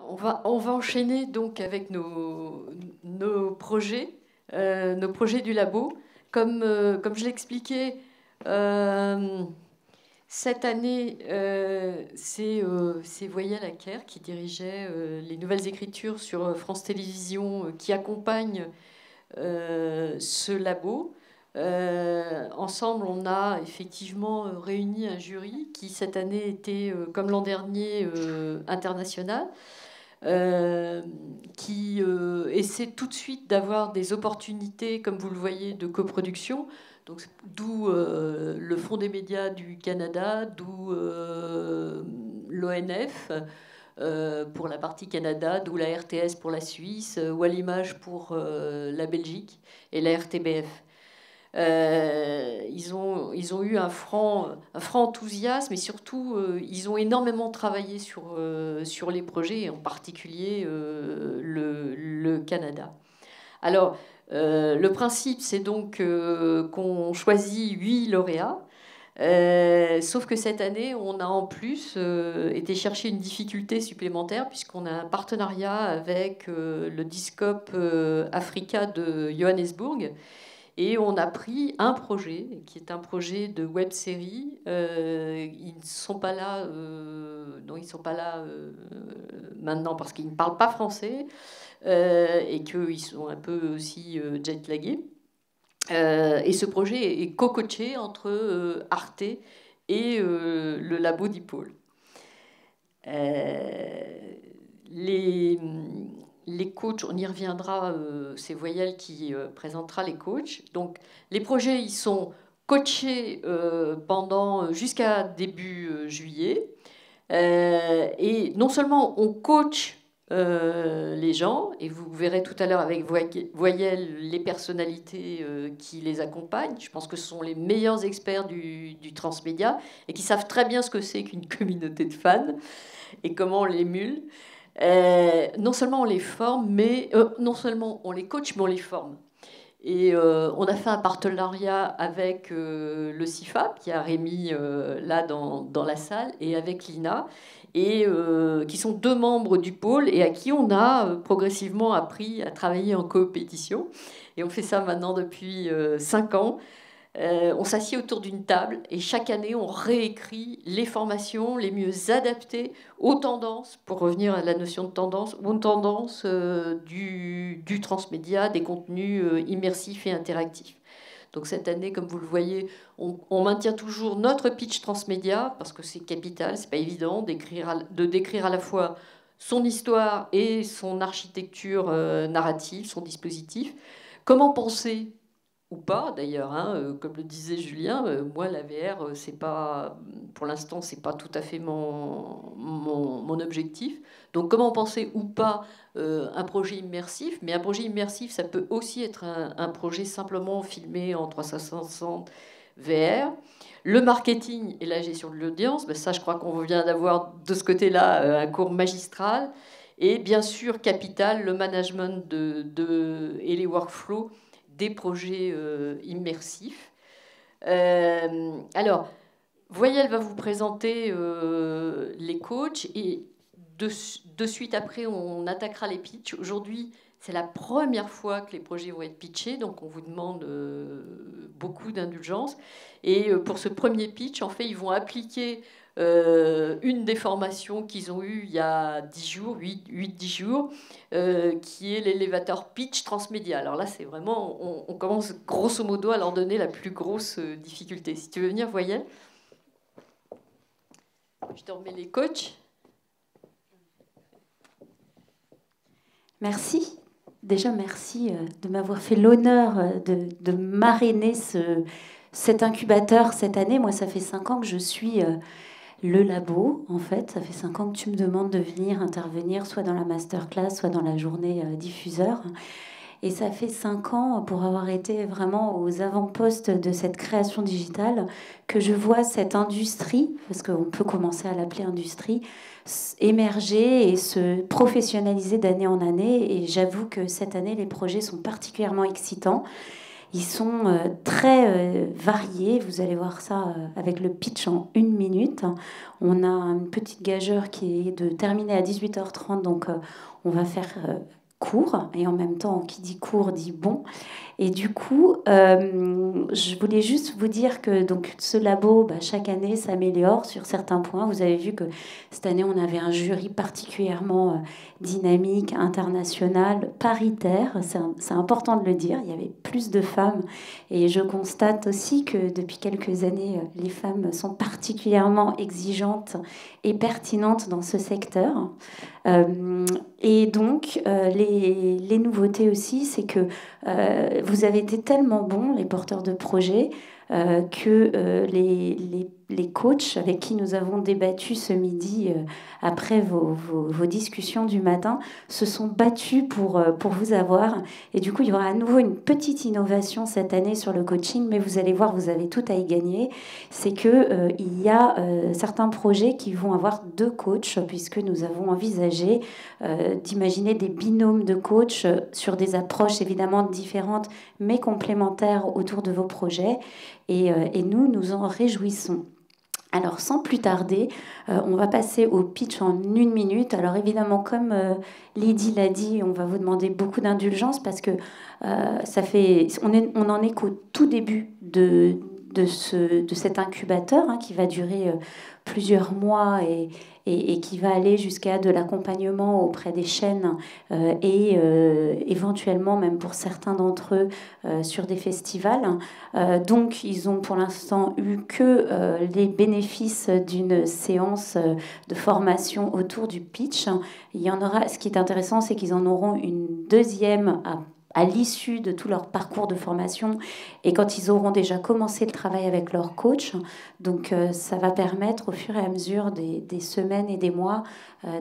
on va enchaîner donc avec nos projets du labo. Comme je l'expliquais, cette année, c'est Voyelle Acquer qui dirigeait les nouvelles écritures sur France Télévisions qui accompagne ce labo. Ensemble, on a effectivement réuni un jury qui, cette année, était, comme l'an dernier, international, qui essaie tout de suite d'avoir des opportunités, comme vous le voyez, de coproduction. Donc, d'où le Fonds des médias du Canada, d'où l'ONF pour la partie Canada, d'où la RTS pour la Suisse, Wallimage pour la Belgique et la RTBF. Ils ont eu un franc enthousiasme et surtout, ils ont énormément travaillé sur les projets, et en particulier le Canada. Alors, le principe, c'est donc qu'on choisit 8 lauréats. Sauf que cette année, on a en plus été chercher une difficulté supplémentaire puisqu'on a un partenariat avec le Discope Africa de Johannesburg. Et on a pris un projet, qui est un projet de web-série. Ils ne sont pas là, non, ils sont pas là maintenant parce qu'ils ne parlent pas français et qu'ils sont un peu aussi jet-lagués. Et ce projet est co-coaché entre Arte et le labo d'Ipôle. Les coachs, on y reviendra, c'est Voyelle qui présentera les coachs. Donc les projets, ils sont coachés pendant jusqu'à début juillet. Et non seulement on coach les gens, et vous verrez tout à l'heure avec Voyelle les personnalités qui les accompagnent. Je pense que ce sont les meilleurs experts du transmédia et qui savent très bien ce que c'est qu'une communauté de fans et comment on l'émule. Non seulement on les forme, mais non seulement on les coach, mais on les forme. Et on a fait un partenariat avec le CIFAP, qui a Rémi là dans la salle, et avec l'INA, et qui sont 2 membres du pôle et à qui on a progressivement appris à travailler en coopétition. Et on fait ça maintenant depuis 5 ans. On s'assied autour d'une table et chaque année, on réécrit les formations les mieux adaptées aux tendances, pour revenir à la notion de tendance, aux tendances du transmédia, des contenus immersifs et interactifs. Donc cette année, comme vous le voyez, on maintient toujours notre pitch transmédia, parce que c'est capital, c'est pas évident de décrire à la fois son histoire et son architecture narrative, son dispositif. Comment penser ou pas d'ailleurs, hein, comme le disait Julien, moi la VR, c'est pas, pour l'instant, c'est pas tout à fait mon objectif. Donc comment penser ou pas un projet immersif, mais un projet immersif, ça peut aussi être un projet simplement filmé en 360 VR. Le marketing et la gestion de l'audience, ben ça je crois qu'on vient d'avoir de ce côté-là un cours magistral. Et bien sûr, capital, le management et les workflows des projets immersifs. Alors, Voyelle va vous présenter les coachs et de suite après, on attaquera les pitchs. Aujourd'hui, c'est la première fois que les projets vont être pitchés, donc on vous demande beaucoup d'indulgence. Et pour ce premier pitch, en fait, ils vont appliquer une des formations qu'ils ont eues il y a 10 jours, 8-10 jours, qui est l'élévateur pitch transmédia. Alors là, c'est vraiment, on commence grosso modo à leur donner la plus grosse difficulté. Si tu veux venir, Voyelle, je te remets les coachs. Merci. Déjà, merci de m'avoir fait l'honneur de marrainer cet incubateur cette année. Moi, ça fait 5 ans que je suis le labo, en fait. Ça fait 5 ans que tu me demandes de venir intervenir, soit dans la masterclass, soit dans la journée diffuseur. Et ça fait 5 ans, pour avoir été vraiment aux avant-postes de cette création digitale, que je vois cette industrie, parce qu'on peut commencer à l'appeler industrie, émerger et se professionnaliser d'année en année. Et j'avoue que cette année, les projets sont particulièrement excitants. Ils sont très variés. Vous allez voir ça avec le pitch en 1 minute. On a une petite gageure qui est de terminer à 18h30, donc on va faire court. Et en même temps, qui dit court dit bon. Et du coup, je voulais juste vous dire que donc, ce labo, chaque année, s'améliore sur certains points. Vous avez vu que cette année, on avait un jury particulièrement dynamique, international, paritaire. C'est important de le dire. Il y avait plus de femmes. Et je constate aussi que depuis quelques années, les femmes sont particulièrement exigeantes et pertinentes dans ce secteur. Et donc, les nouveautés aussi, c'est que vous avez été tellement bons, les porteurs de projets, que les coachs avec qui nous avons débattu ce midi, après vos discussions du matin, se sont battus pour vous avoir. Et du coup, il y aura à nouveau une petite innovation cette année sur le coaching, mais vous allez voir, vous avez tout à y gagner. C'est qu'il y a certains projets qui vont avoir 2 coachs, puisque nous avons envisagé d'imaginer des binômes de coachs sur des approches évidemment différentes, mais complémentaires autour de vos projets. Et nous en réjouissons. Alors, sans plus tarder, on va passer au pitch en 1 minute. Alors, évidemment, comme Lydie l'a dit, on va vous demander beaucoup d'indulgence parce que on en est qu'au tout début de cet incubateur qui va durer plusieurs mois et qui va aller jusqu'à de l'accompagnement auprès des chaînes et éventuellement même pour certains d'entre eux sur des festivals. Donc ils ont pour l'instant eu que les bénéfices d'une séance de formation autour du pitch. Il y en aura, ce qui est intéressant, c'est qu'ils en auront une deuxième à l'issue de tout leur parcours de formation et quand ils auront déjà commencé le travail avec leur coach. Donc ça va permettre au fur et à mesure des semaines et des mois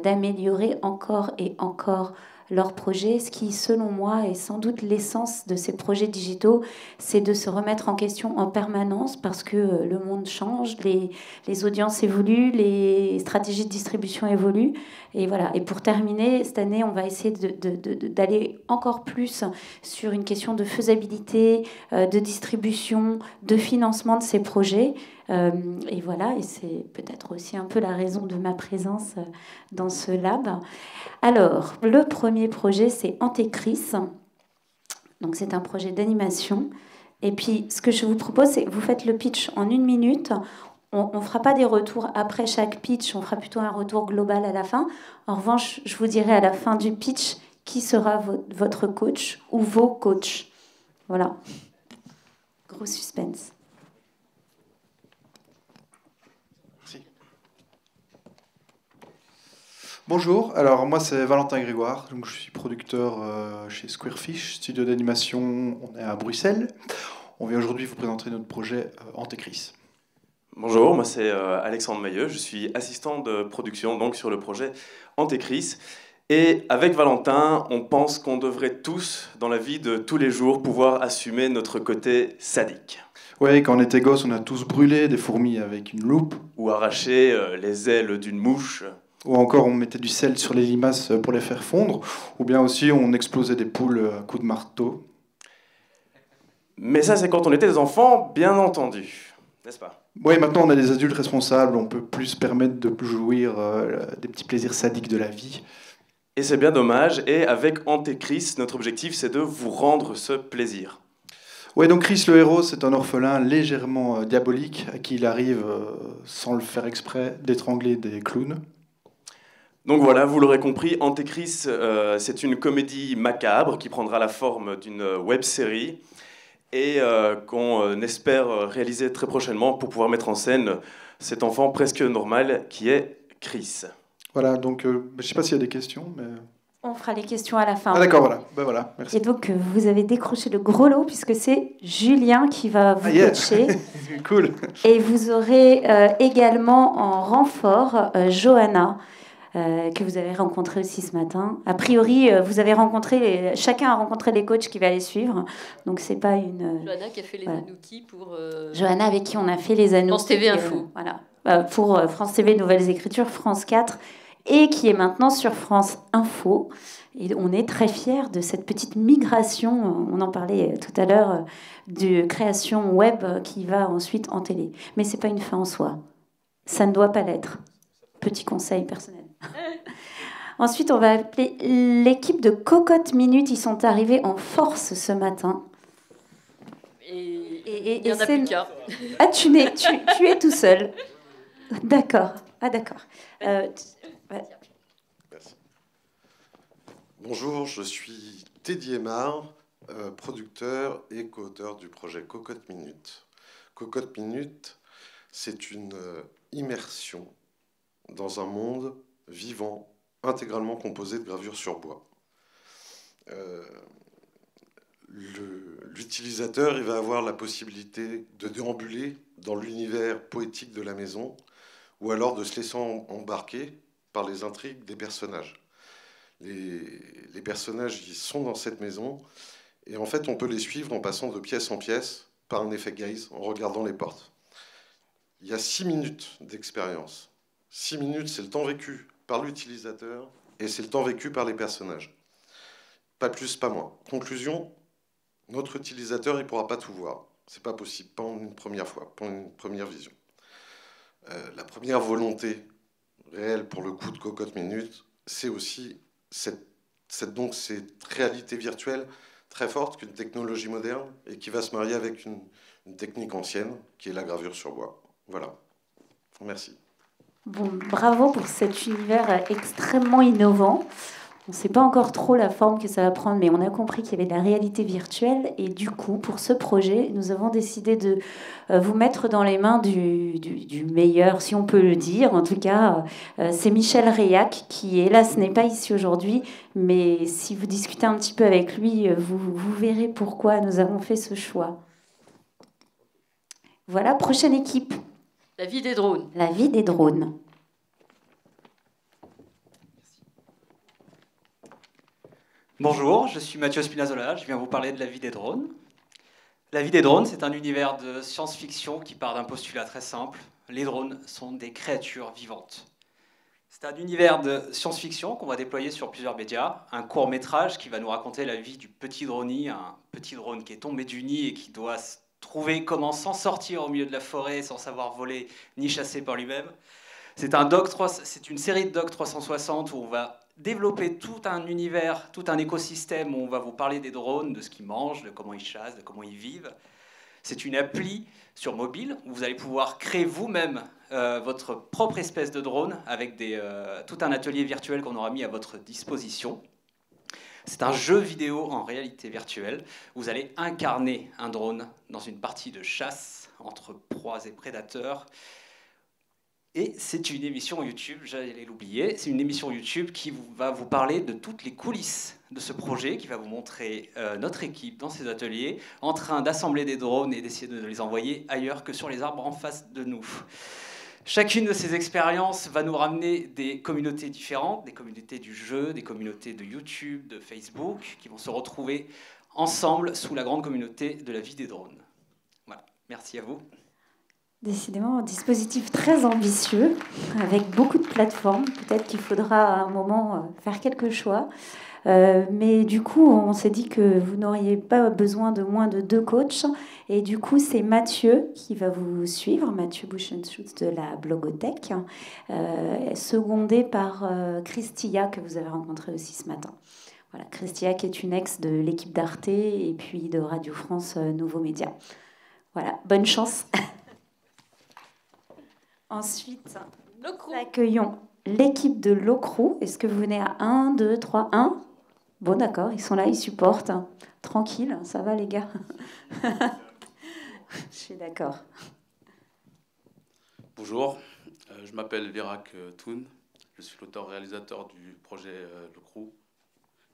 d'améliorer encore et encore leur projet. Ce qui, selon moi, est sans doute l'essence de ces projets digitaux, c'est de se remettre en question en permanence parce que le monde change, les audiences évoluent, les stratégies de distribution évoluent. Et voilà. Et pour terminer, cette année, on va essayer d'aller encore plus sur une question de faisabilité, de distribution, de financement de ces projets. Et voilà, et c'est peut-être aussi un peu la raison de ma présence dans ce lab. Alors, le premier projet, c'est Antécris. Donc, c'est un projet d'animation. Et puis, ce que je vous propose, c'est que vous faites le pitch en 1 minute. On ne fera pas des retours après chaque pitch, on fera plutôt un retour global à la fin. En revanche, je vous dirai à la fin du pitch qui sera votre coach ou vos coachs. Voilà. Gros suspense. Bonjour, alors moi c'est Valentin Grégoire, donc je suis producteur chez Squarefish, studio d'animation, on est à Bruxelles. On vient aujourd'hui vous présenter notre projet Antécris. Bonjour, moi c'est Alexandre Mailleux, je suis assistant de production donc sur le projet Antécris. Et avec Valentin, on pense qu'on devrait tous, dans la vie de tous les jours, pouvoir assumer notre côté sadique. Oui, quand on était gosse, on a tous brûlé des fourmis avec une loupe. Ou arraché les ailes d'une mouche. Ou encore on mettait du sel sur les limaces pour les faire fondre. Ou bien aussi on explosait des poules à coups de marteau. Mais ça c'est quand on était des enfants, bien entendu. N'est-ce pas ? Oui, maintenant on est des adultes responsables, on peut plus se permettre de jouir des petits plaisirs sadiques de la vie. Et c'est bien dommage, et avec Antécris, notre objectif c'est de vous rendre ce plaisir. Oui, donc Chris le héros, c'est un orphelin légèrement diabolique à qui il arrive, sans le faire exprès, d'étrangler des clowns. Donc voilà, vous l'aurez compris, Antécris, c'est une comédie macabre qui prendra la forme d'une web-série et qu'on espère réaliser très prochainement pour pouvoir mettre en scène cet enfant presque normal qui est Chris. Voilà, donc je ne sais pas s'il y a des questions, mais... On fera les questions à la fin. Ah d'accord, voilà. Ben voilà, merci. Et donc, vous avez décroché le gros lot, puisque c'est Julien qui va vous coacher. Cool. Et vous aurez également en renfort Johanna, que vous avez rencontrée aussi ce matin. A priori, vous avez chacun a rencontré les coachs qui va les suivre. Donc, c'est pas une... Johanna qui a fait les Anouki pour... Johanna avec qui on a fait les Anouki. France TV Info. Voilà. Pour France TV Nouvelles Écritures, France 4, et qui est maintenant sur France Info. Et on est très fiers de cette petite migration, on en parlait tout à l'heure, de création web qui va ensuite en télé. Mais ce n'est pas une fin en soi. Ça ne doit pas l'être. Petit conseil personnel. Ensuite, on va appeler l'équipe de Cocotte Minute. Ils sont arrivés en force ce matin. Et il n'y en a plus qu'un. Ah, tu es tout seul. D'accord. Ah, d'accord. Merci. Bonjour, je suis Teddy Aymar, producteur et co-auteur du projet Cocotte Minute. Cocotte Minute, c'est une immersion dans un monde vivant, intégralement composé de gravures sur bois. L'utilisateur, il va avoir la possibilité de déambuler dans l'univers poétique de la maison ou alors de se laisser embarquer par les intrigues des personnages. Les personnages, ils sont dans cette maison et en fait, on peut les suivre en passant de pièce en pièce par un effet gaze, en regardant les portes. Il y a 6 minutes d'expérience. 6 minutes, c'est le temps vécu par l'utilisateur et c'est le temps vécu par les personnages. Pas plus, pas moins. Conclusion, notre utilisateur, il ne pourra pas tout voir. C'est pas possible, pas en une première fois, pas en une première vision. La première volonté réelle pour le coup de Cocotte Minute, c'est aussi cette réalité virtuelle très forte qu'une technologie moderne et qui va se marier avec une technique ancienne qui est la gravure sur bois. Voilà. Merci. Bon, bravo pour cet univers extrêmement innovant. On ne sait pas encore trop la forme que ça va prendre, mais on a compris qu'il y avait de la réalité virtuelle. Et du coup, pour ce projet, nous avons décidé de vous mettre dans les mains du meilleur, si on peut le dire. En tout cas, c'est Michel Réac, qui, hélas, n'est pas ici aujourd'hui. Mais si vous discutez un petit peu avec lui, vous verrez pourquoi nous avons fait ce choix. Voilà, prochaine équipe. La vie des drones. La vie des drones. Bonjour, je suis Mathieu Spinazzola, je viens vous parler de la vie des drones. La vie des drones, c'est un univers de science-fiction qui part d'un postulat très simple. Les drones sont des créatures vivantes. C'est un univers de science-fiction qu'on va déployer sur plusieurs médias. Un court-métrage qui va nous raconter la vie du petit droni, un petit drone qui est tombé du nid et qui doit trouver comment s'en sortir au milieu de la forêt sans savoir voler ni chasser par lui-même. C'est une série de Doc 360 où on va développer tout un univers, tout un écosystème où on va vous parler des drones, de ce qu'ils mangent, de comment ils chassent, de comment ils vivent. C'est une appli sur mobile où vous allez pouvoir créer vous-même votre propre espèce de drone avec tout un atelier virtuel qu'on aura mis à votre disposition. C'est un jeu vidéo en réalité virtuelle. Vous allez incarner un drone dans une partie de chasse entre proies et prédateurs. Et c'est une émission YouTube, j'allais l'oublier, c'est une émission YouTube qui va vous parler de toutes les coulisses de ce projet, qui va vous montrer notre équipe dans ses ateliers, en train d'assembler des drones et d'essayer de les envoyer ailleurs que sur les arbres en face de nous. Chacune de ces expériences va nous ramener des communautés différentes, des communautés du jeu, des communautés de YouTube, de Facebook, qui vont se retrouver ensemble sous la grande communauté de la vie des drones. Voilà, merci à vous. Décidément, un dispositif très ambitieux, avec beaucoup de plateformes. Peut-être qu'il faudra à un moment faire quelques choix. Mais du coup, on s'est dit que vous n'auriez pas besoin de moins de 2 coachs. Et du coup, c'est Mathieu qui va vous suivre, Mathieu Buchenschutz de la Blogothèque, secondé par Christia, que vous avez rencontré aussi ce matin. Voilà, Christia qui est une ex de l'équipe d'Arte et puis de Radio France Nouveaux Médias. Voilà, bonne chance. Ensuite, nous accueillons l'équipe de l'Ocrou. Est-ce que vous venez à 1, 2, 3, 1 ? Bon, d'accord, ils sont là, ils supportent. Tranquille, ça va les gars. Je suis d'accord. Bonjour, je m'appelle Virak Toun. Je suis l'auteur-réalisateur du projet l'Ocrou,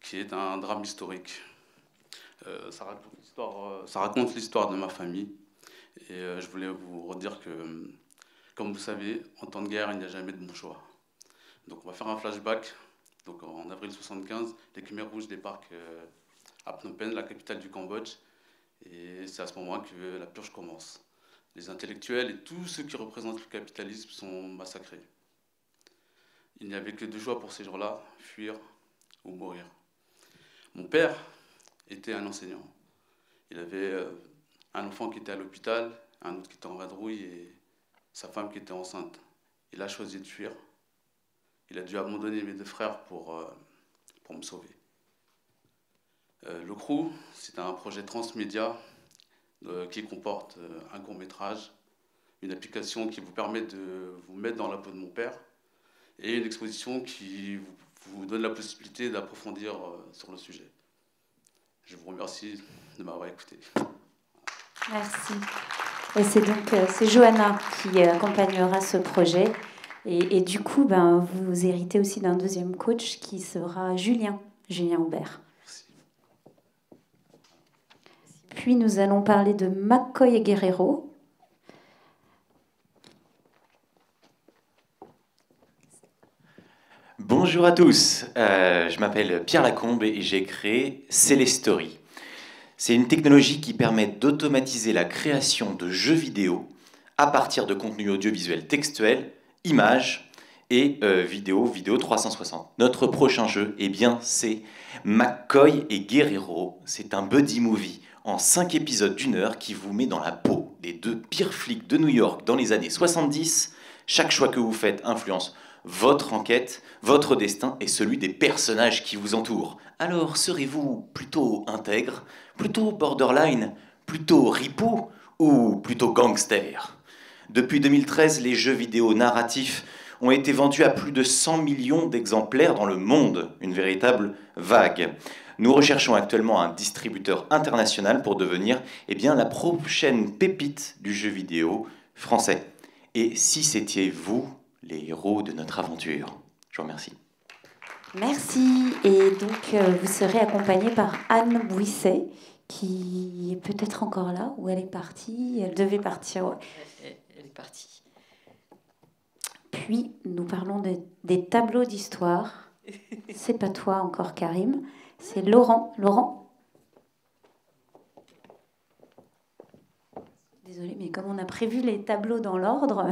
qui est un drame historique. Ça raconte l'histoire de ma famille. Et je voulais vous redire que, comme vous savez, en temps de guerre, il n'y a jamais de bon choix. Donc on va faire un flashback. Donc en avril 1975, les Khmers rouges débarquent à Phnom Penh, la capitale du Cambodge. Et c'est à ce moment que la purge commence. Les intellectuels et tous ceux qui représentent le capitalisme sont massacrés. Il n'y avait que 2 choix pour ces gens-là, fuir ou mourir. Mon père était un enseignant. Il avait un enfant qui était à l'hôpital, un autre qui était en vadrouille et sa femme qui était enceinte. Il a choisi de fuir. Il a dû abandonner mes 2 frères pour me sauver. Le CROU, c'est un projet transmédia qui comporte un court-métrage, une application qui vous permet de vous mettre dans la peau de mon père et une exposition qui vous donne la possibilité d'approfondir sur le sujet. Je vous remercie de m'avoir écouté. Merci. Et c'est donc c'est Johanna qui accompagnera ce projet. Et du coup, vous héritez aussi d'un deuxième coach qui sera Julien Aubert. Merci. Puis nous allons parler de McCoy Guerrero. Bonjour à tous, je m'appelle Pierre Lacombe et j'ai créé Celestory. C'est une technologie qui permet d'automatiser la création de jeux vidéo à partir de contenus audiovisuels textuels, images et vidéo 360. Notre prochain jeu, c'est McCoy et Guerrero. C'est un buddy movie en 5 épisodes d'1 heure qui vous met dans la peau des 2 pires flics de New York dans les années 70. Chaque choix que vous faites influence votre enquête, votre destin et celui des personnages qui vous entourent. Alors, serez-vous plutôt intègre, plutôt borderline, plutôt ripou ou plutôt gangster ? Depuis 2013, les jeux vidéo narratifs ont été vendus à plus de 100 millions d'exemplaires dans le monde, une véritable vague. Nous recherchons actuellement un distributeur international pour devenir la prochaine pépite du jeu vidéo français. Et si c'était vous, les héros de notre aventure. Je vous remercie. Merci. Et donc, vous serez accompagné par Anne Bouisset, qui est peut-être encore là, ou elle est partie. Elle devait partir. Ouais. Elle est partie. Puis, nous parlons des tableaux d'histoire. C'est pas toi encore, Karim. C'est Laurent. Laurent ? Désolée, mais comme on a prévu les tableaux dans l'ordre...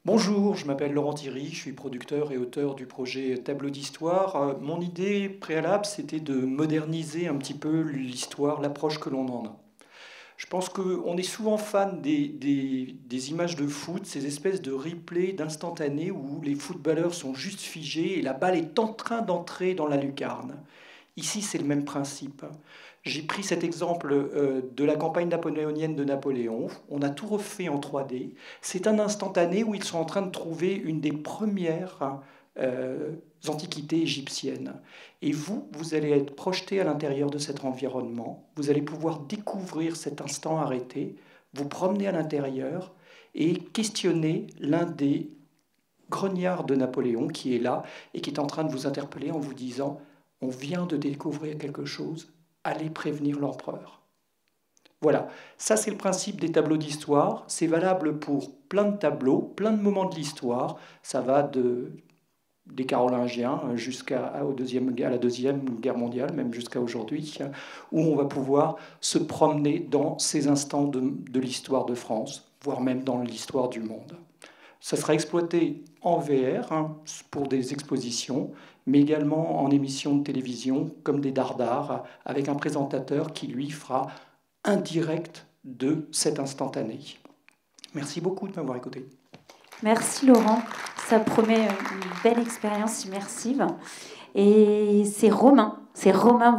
Bonjour, je m'appelle Laurent Thierry, je suis producteur et auteur du projet Tableau d'Histoire. Mon idée préalable, c'était de moderniser un petit peu l'histoire, l'approche que l'on en a. Je pense qu'on est souvent fan des images de foot, ces espèces de replays d'instantanés où les footballeurs sont juste figés et la balle est en train d'entrer dans la lucarne. Ici, c'est le même principe. J'ai pris cet exemple de la campagne napoléonienne de Napoléon. On a tout refait en 3D. C'est un instantané où ils sont en train de trouver une des premières antiquités égyptiennes. Et vous allez être projeté à l'intérieur de cet environnement. Vous allez pouvoir découvrir cet instant arrêté, vous promener à l'intérieur et questionner l'un des grognards de Napoléon qui est là et qui est en train de vous interpeller en vous disant « On vient de découvrir quelque chose. Allez prévenir l'empereur. » Voilà, ça c'est le principe des tableaux d'histoire. C'est valable pour plein de tableaux, plein de moments de l'histoire. Ça va des Carolingiens jusqu'à la Deuxième Guerre mondiale, même jusqu'à aujourd'hui, où on va pouvoir se promener dans ces instants de l'histoire de France, voire même dans l'histoire du monde. Ça sera exploité en VR pour des expositions, mais également en émissions de télévision, comme des dardards, avec un présentateur qui, lui, fera un direct de cet instantané. Merci beaucoup de m'avoir écouté. Merci Laurent, ça promet une belle expérience immersive. Et c'est Romain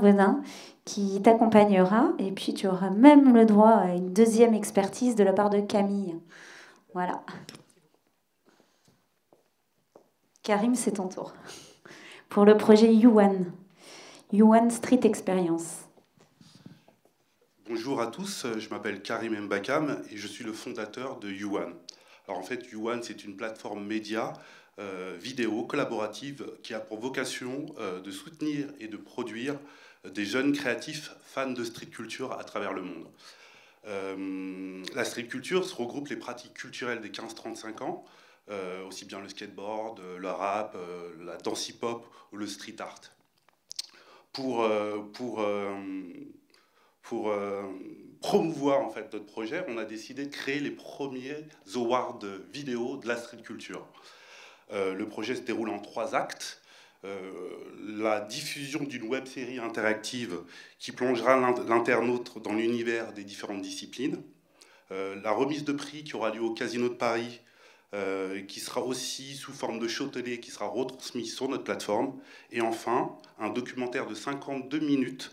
Venin qui t'accompagnera, et puis tu auras même le droit à une deuxième expertise de la part de Camille. Voilà. Karim, c'est ton tour. Pour le projet Yuan Street Experience. Bonjour à tous, je m'appelle Karim Mbakam et je suis le fondateur de Yuan. Alors en fait, Yuan, c'est une plateforme média vidéo collaborative qui a pour vocation de soutenir et de produire des jeunes créatifs fans de street culture à travers le monde. La street culture se regroupe les pratiques culturelles des 15-35 ans, aussi bien le skateboard, le rap, la danse hip-hop ou le street art. Pour promouvoir en fait notre projet, on a décidé de créer les premiers awards vidéo de la street culture. Le projet se déroule en 3 actes. la diffusion d'une web-série interactive qui plongera l'internaute dans l'univers des différentes disciplines, la remise de prix qui aura lieu au Casino de Paris, qui sera aussi sous forme de show télé, qui sera retransmis sur notre plateforme, et enfin un documentaire de 52 minutes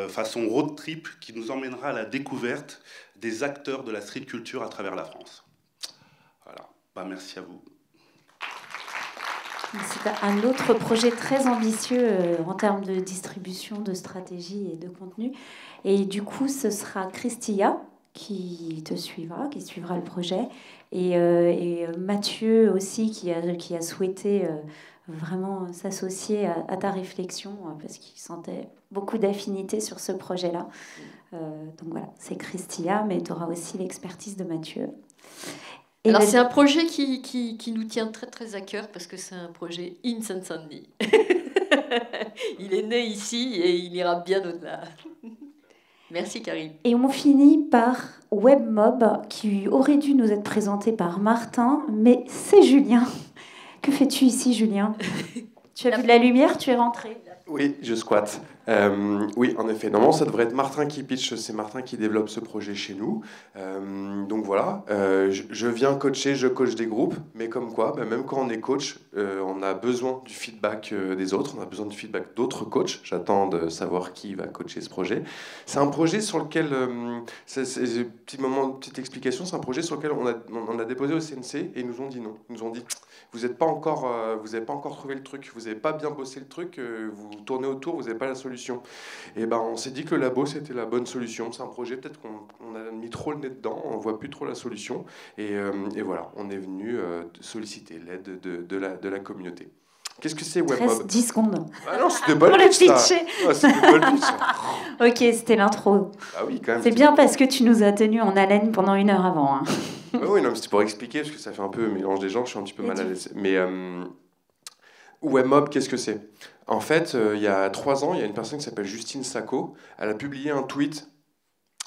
façon road trip qui nous emmènera à la découverte des acteurs de la street culture à travers la France. Voilà, merci à vous. C'est un autre projet très ambitieux en termes de distribution, de stratégie et de contenu. Et du coup, ce sera Christilla qui te suivra, qui suivra le projet. Et Mathieu aussi qui a souhaité vraiment s'associer à ta réflexion parce qu'il sentait beaucoup d'affinité sur ce projet-là. Donc voilà, c'est Christilla, mais tu auras aussi l'expertise de Mathieu. Et alors, c'est un projet qui nous tient très très à cœur parce que c'est un projet in Seine-Saint-Denis. Il est né ici et il ira bien au-delà. Merci Karim. Et on finit par WebMob qui aurait dû nous être présenté par Martin, mais c'est Julien. Que fais-tu ici, Julien? Tu as vu de la lumière, tu es rentré. Oui, je squatte. Oui, en effet. Normalement, ça devrait être Martin qui pitch. C'est Martin qui développe ce projet chez nous. Donc voilà, je viens coacher, je coach des groupes. Mais comme quoi, même quand on est coach, on a besoin du feedback des autres. On a besoin du feedback d'autres coachs. J'attends de savoir qui va coacher ce projet. C'est un projet sur lequel, petite explication, c'est un projet sur lequel on a déposé au CNC et ils nous ont dit non. Ils nous ont dit, vous n'avez pas encore trouvé le truc, vous n'avez pas bien bossé le truc, vous tournez autour, vous n'avez pas la solution. Et on s'est dit que le labo c'était la bonne solution. C'est un projet peut-être qu'on a mis trop le nez dedans, on voit plus trop la solution. Et voilà, on est venu solliciter l'aide de la communauté. Qu'est-ce que c'est WebMob? 10 secondes. Ah non, c'était pas le pitch, ça. Ah, c'était pas le pitch, ça. Ok, c'était l'intro. Ah oui, quand même. C'est bien parce que tu nous as tenus en haleine pendant 1 heure avant. Hein. Oui, non, mais c'était pour expliquer, parce que ça fait un peu mélange des genres, je suis un petit peu mal à l'aise. Mais WebMob, qu'est-ce que c'est? En fait, il y a 3 ans, il y a une personne qui s'appelle Justine Sacco. Elle a publié un tweet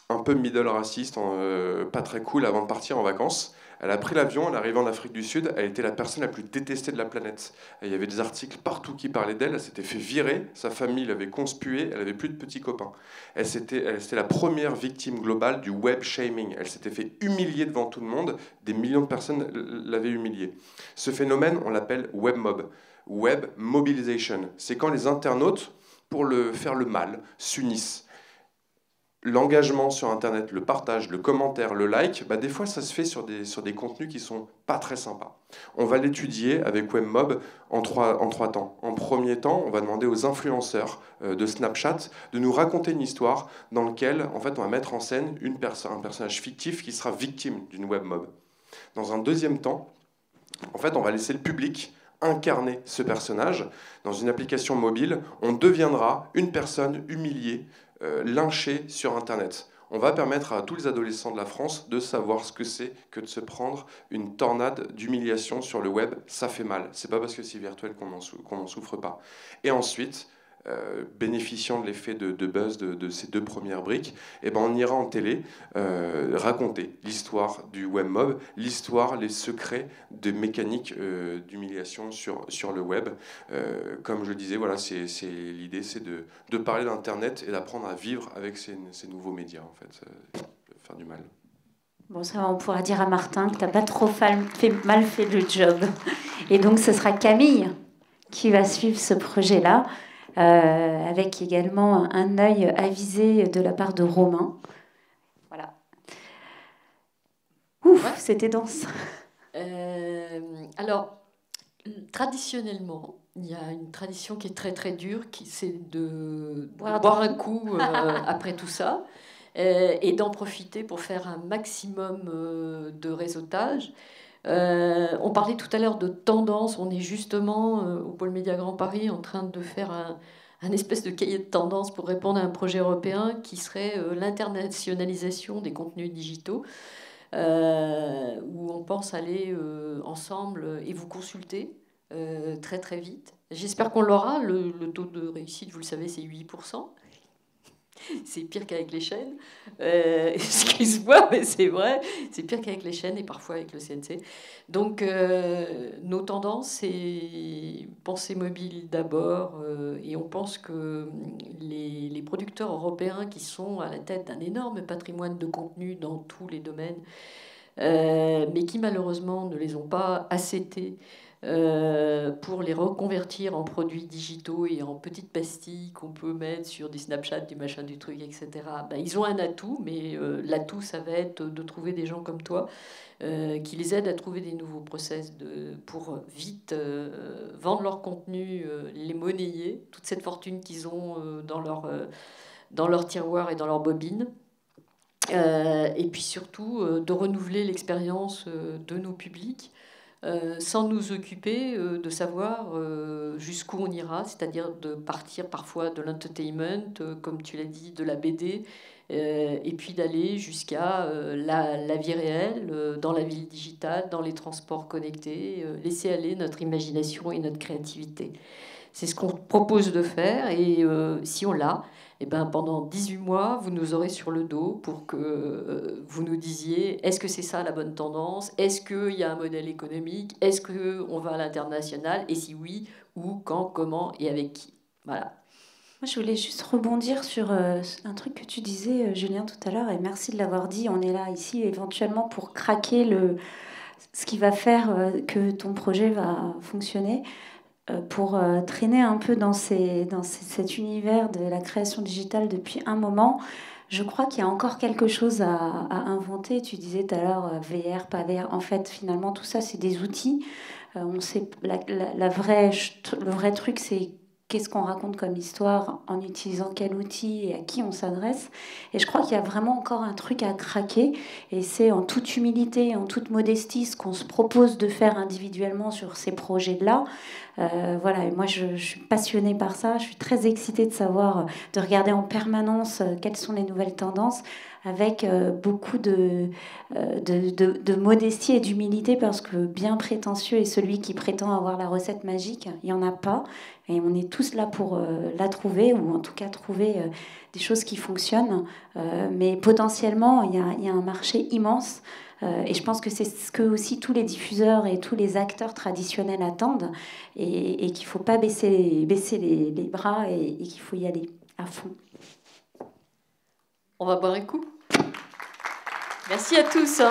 un peu middle raciste, pas très cool, avant de partir en vacances. Elle a pris l'avion, elle est arrivée en Afrique du Sud, elle était la personne la plus détestée de la planète. Et il y avait des articles partout qui parlaient d'elle, elle s'était fait virer, sa famille l'avait conspuée, elle avait plus de petits copains. C'était la première victime globale du web shaming. Elle s'était fait humilier devant tout le monde, des millions de personnes l'avaient humiliée. Ce phénomène, on l'appelle WebMob. Web mobilisation. C'est quand les internautes, pour faire le mal, s'unissent. L'engagement sur Internet, le partage, le commentaire, le like, des fois ça se fait sur des contenus qui sont pas très sympas. On va l'étudier avec WebMob en trois temps. En premier temps, on va demander aux influenceurs de Snapchat de nous raconter une histoire dans laquelle en fait, on va mettre en scène un personnage fictif qui sera victime d'une WebMob. Dans un deuxième temps, en fait, on va laisser le public incarner ce personnage. Dans une application mobile, on deviendra une personne humiliée, lynchée sur Internet. On va permettre à tous les adolescents de la France de savoir ce que c'est que de se prendre une tornade d'humiliation sur le web. Ça fait mal. C'est pas parce que c'est virtuel qu'on n'en souffre pas. Et ensuite, bénéficiant de l'effet de buzz de ces 2 premières briques, on ira en télé raconter l'histoire du WebMob, l'histoire, les secrets des mécaniques d'humiliation sur le web. Comme je le disais, voilà, l'idée, c'est de parler d'Internet et d'apprendre à vivre avec ces nouveaux médias, en fait, faire du mal. Bon, ça, on pourra dire à Martin que tu n'as pas trop mal fait le job. Et donc, ce sera Camille qui va suivre ce projet-là. Avec également un œil avisé de la part de Romain. Voilà. Ouf, ouais. C'était dense. Alors, traditionnellement, il y a une tradition qui est très très dure, c'est de boire un coup après tout ça, et d'en profiter pour faire un maximum de réseautage. On parlait tout à l'heure de tendance. On est justement au Pôle Média Grand Paris en train de faire un espèce de cahier de tendance pour répondre à un projet européen qui serait l'internationalisation des contenus digitaux, où on pense aller ensemble et vous consulter très très vite. J'espère qu'on l'aura. Le taux de réussite, vous le savez, c'est 8%. c'est pire qu'avec les chaînes. Excuse-moi, mais c'est vrai, c'est pire qu'avec les chaînes et parfois avec le CNC. Donc, nos tendances, c'est penser mobile d'abord, et on pense que les producteurs européens qui sont à la tête d'un énorme patrimoine de contenu dans tous les domaines, mais qui malheureusement ne les ont pas assétés pour les reconvertir en produits digitaux et en petites pastilles qu'on peut mettre sur du Snapchat, du machin, du truc, etc. Ben, ils ont un atout, mais l'atout, ça va être de trouver des gens comme toi qui les aident à trouver des nouveaux process pour vite vendre leur contenu, les monnayer, toute cette fortune qu'ils ont dans leur tiroir et dans leur bobine. Et puis surtout de renouveler l'expérience de nos publics sans nous occuper de savoir jusqu'où on ira, c'est-à-dire de partir parfois de l'entertainment, comme tu l'as dit, de la BD, et puis d'aller jusqu'à la vie réelle, dans la ville digitale, dans les transports connectés, laisser aller notre imagination et notre créativité. C'est ce qu'on propose de faire, et si on l'a, eh ben, pendant 18 mois, vous nous aurez sur le dos pour que vous nous disiez est-ce que c'est ça la bonne tendance? Est-ce qu'il y a un modèle économique? Est-ce qu'on va à l'international? Et si oui, où, quand, comment et avec qui? Voilà. Moi, je voulais juste rebondir sur un truc que tu disais, Julien, tout à l'heure, et merci de l'avoir dit. On est là, ici, éventuellement, pour craquer ce qui va faire que ton projet va fonctionner. Pour traîner un peu dans cet univers de la création digitale depuis un moment, je crois qu'il y a encore quelque chose à inventer. Tu disais tout à l'heure VR, pas VR. En fait, finalement, tout ça, c'est des outils. On sait, le vrai truc, c'est qu'est-ce qu'on raconte comme histoire, en utilisant quel outil et à qui on s'adresse. Et je crois qu'il y a vraiment encore un truc à craquer. Et c'est en toute humilité, en toute modestie, ce qu'on se propose de faire individuellement sur ces projets-là. Voilà, et moi je suis passionnée par ça, je suis très excitée de regarder en permanence quelles sont les nouvelles tendances, avec beaucoup de modestie et d'humilité, parce que bien prétentieux est celui qui prétend avoir la recette magique, il n'y en a pas, et on est tous là pour la trouver, ou en tout cas trouver des choses qui fonctionnent, mais potentiellement il y a un marché immense. Et je pense que c'est ce que aussi tous les diffuseurs et tous les acteurs traditionnels attendent, et qu'il ne faut pas baisser les bras, et qu'il faut y aller à fond. On va boire un coup. Merci à tous.